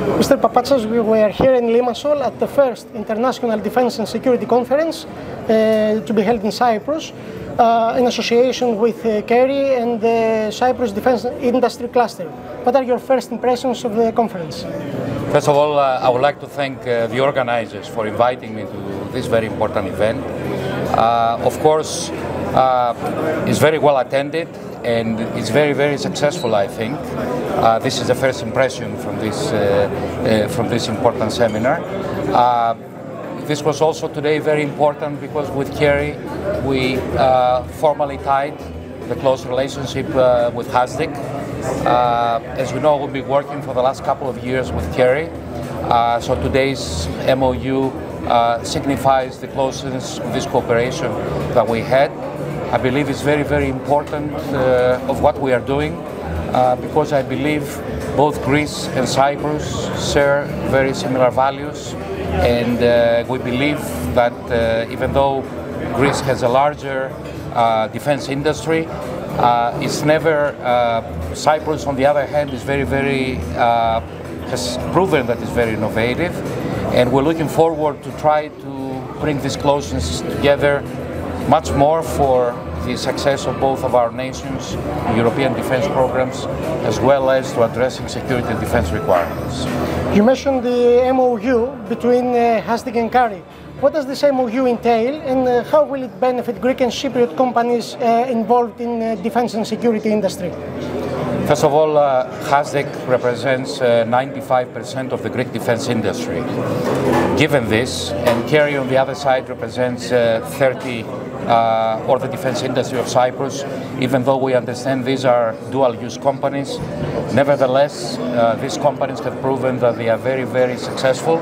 Mr. Papatsas, we were here in Limassol at the first International Defense and Security Conference to be held in Cyprus in association with CARIE and the Cyprus Defense Industry Cluster. What are your first impressions of the conference? First of all, I would like to thank the organizers for inviting me to this very important event. Of course, it's very well attended and it's very, very successful, I think. This is the first impression from this important seminar. This was also today very important because with CARIE we formally tied the close relationship with HASDIG. As you know, we've been working for the last couple of years with CARIE, so today's MOU signifies the closeness of this cooperation that we had. I believe it's very, very important of what we are doing because I believe both Greece and Cyprus share very similar values, and we believe that even though Greece has a larger defense industry, it's never, Cyprus on the other hand is has proven that it's very innovative, and we're looking forward to try to bring this closeness together much more for the success of both of our nations' European defense programs, as well as to addressing security and defense requirements. You mentioned the MOU between HASDIG and CARIE. What does this MOU entail, and how will it benefit Greek and Cypriot companies involved in defense and security industry? First of all, HASDIG represents 95% of the Greek defense industry. Given this, and CARIE on the other side represents 30% or the defense industry of Cyprus, even though we understand these are dual-use companies, nevertheless, these companies have proven that they are very, very successful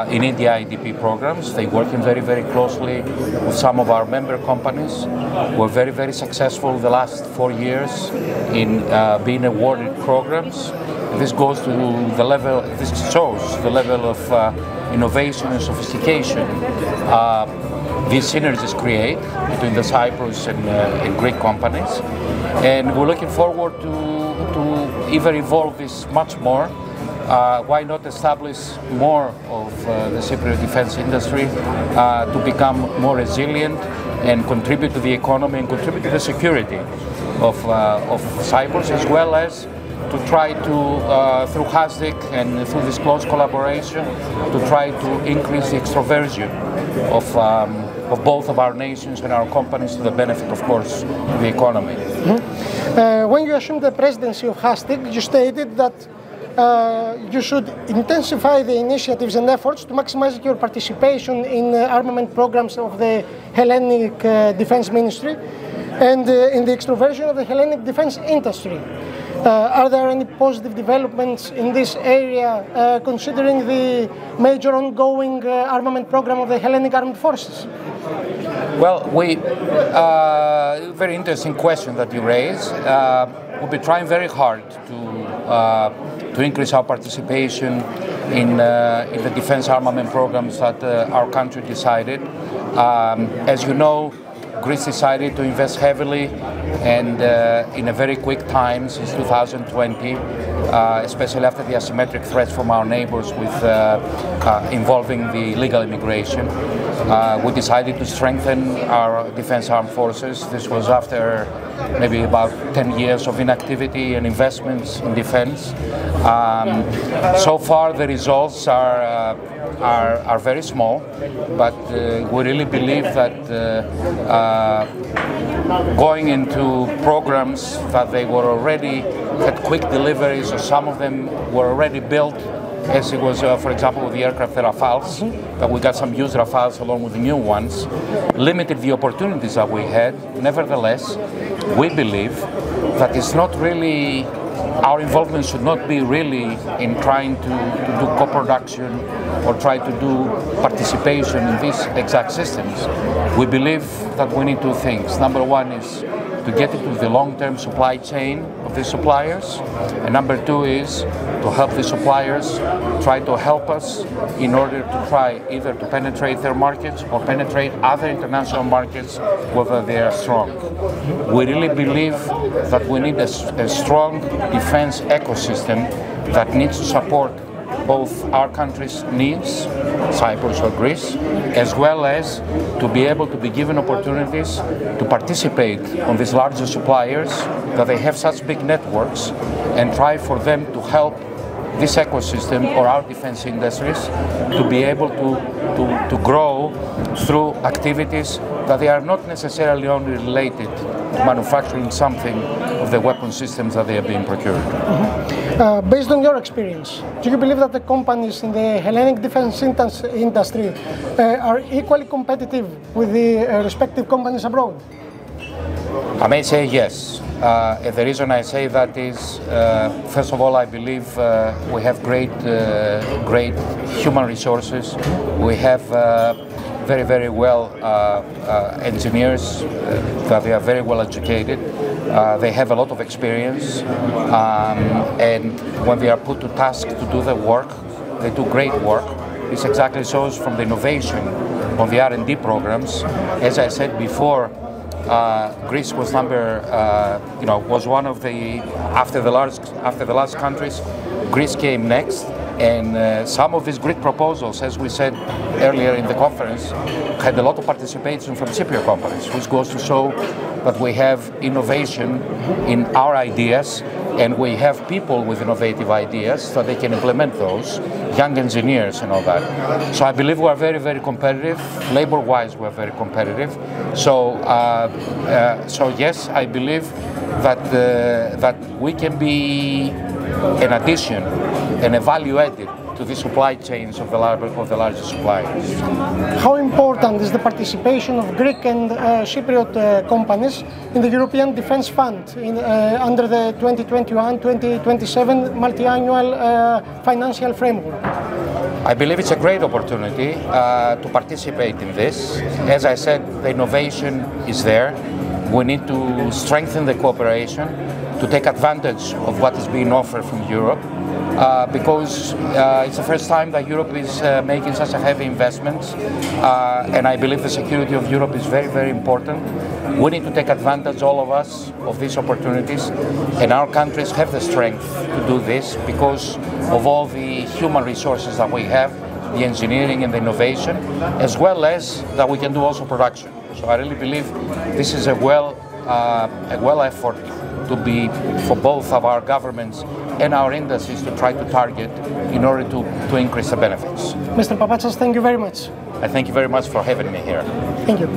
in India IDP programs. They work very, very closely with some of our member companies. We're very, very successful the last 4 years in being awarded programs. This goes to the level, this shows the level of innovation and sophistication these synergies create between the Cyprus and Greek companies. And we're looking forward to even evolve this much more. Why not establish more of the Cypriot defense industry to become more resilient and contribute to the economy and contribute to the security of Cyprus, as well as to try to, through HASDIG and through this close collaboration, to try to increase the extroversion of both of our nations and our companies to the benefit, of course, of the economy. Mm-hmm. When you assumed the presidency of HASDIG, you stated that you should intensify the initiatives and efforts to maximize your participation in armament programs of the Hellenic Defense Ministry and in the extroversion of the Hellenic defense industry. Are there any positive developments in this area considering the major ongoing armament program of the Hellenic Armed Forces? Well, very interesting question that you raise. We'll be trying very hard to increase our participation in the defense armament programs that our country decided. As you know, Greece decided to invest heavily and in a very quick time since 2020, especially after the asymmetric threats from our neighbors involving the illegal immigration. We decided to strengthen our defense armed forces. This was after maybe about 10 years of inactivity and investments in defense. So far the results are very small, but we really believe that going into programs that they were already had quick deliveries, or some of them were already built, as it was, for example, with the aircraft Rafales, that we got some used Rafales along with the new ones, limited the opportunities that we had. Nevertheless, we believe that it's not really, our involvement should not be really in trying to do co-production or try to do participation in these exact systems. We believe that we need two things. Number one is to get into the long-term supply chain of these suppliers, and number two is to help the suppliers try to help us in order to try either to penetrate their markets or penetrate other international markets, whether they are strong. We really believe that we need a strong defense ecosystem that needs to support both our country's needs, Cyprus or Greece, as well as to be able to be given opportunities to participate on these larger suppliers, that they have such big networks, and try for them to help this ecosystem or our defense industries to be able to grow through activities that they are not necessarily only related to manufacturing something of the weapon systems that they are being procured. Based on your experience, do you believe that the companies in the Hellenic defense industry are equally competitive with the respective companies abroad? I may say yes. And the reason I say that is, first of all, I believe we have great human resources. We have very, very well engineers, that they are very well educated. They have a lot of experience, and when they are put to task to do the work, they do great work. This exactly shows from the innovation on the R&D programs. As I said before, Greece was was one of the, after the last countries, Greece came next, and some of these Greek proposals, as we said earlier in the conference, had a lot of participation from Cypriot companies, which goes to show that we have innovation in our ideas, and we have people with innovative ideas so they can implement those, young engineers and all that. So I believe we are very, very competitive. Labor-wise, we are very competitive. So, so yes, I believe that that we can be an addition and a value added to the supply chains of the larger suppliers. How important is the participation of Greek and Cypriot companies in the European Defence Fund under the 2021-2027 multi-annual financial framework? I believe it's a great opportunity to participate in this. As I said, the innovation is there. We need to strengthen the cooperation to take advantage of what is being offered from Europe. Because it's the first time that Europe is making such a heavy investments, and I believe the security of Europe is very, very important. We need to take advantage, all of us, of these opportunities, and our countries have the strength to do this because of all the human resources that we have, the engineering and the innovation, as well as that we can do also production. So I really believe this is a well effort to be for both of our governments and our industries to try to target in order to increase the benefits. Mr. Papatsas, thank you very much. I thank you very much for having me here. Thank you.